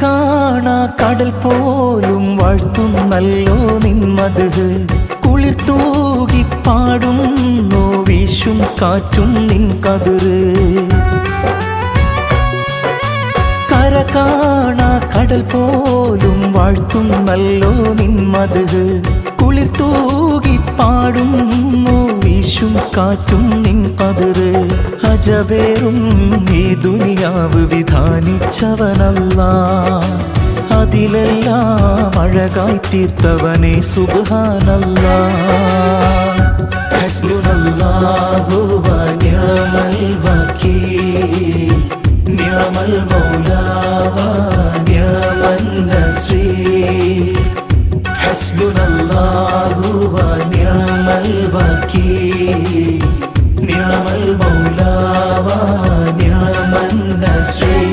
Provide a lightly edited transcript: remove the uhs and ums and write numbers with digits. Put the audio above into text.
കാണാ കടൽ പോലും വാഴ്ത്തുന്നല്ലോ നിൻ മദ്ഹ് കുളിർ തൂകി പാടുന്നു വീശും കാറ്റും നിൻ കതിര് കാണാ കടൽ പോലും വാഴ്ത്തുന്നല്ലോ നിൻ മദ്ഹ് കുളിർ തൂകി പാടുന്നു വീശും കാറ്റും നിൻ കതിര് അജബേറും ഈ ദുനിയാവ് വിധാനിച്ചവനല്ലാഹ് അതിലെല്ലാം അഴകായി തീർത്തവനെ സുബ്ഹാനല്ലാഹ് ഹസ്ബുനല്ലാഹു വ നിഅമൽ വകീൽ നിഅമൽ മൗലാ വ നിഅമൻ നസീർ ഹസ്ബുനല്ലാഹു വ നിഅമൽ വകീൽ നിഅമൽ മൗലാ വ നിഅമൻ നസീർ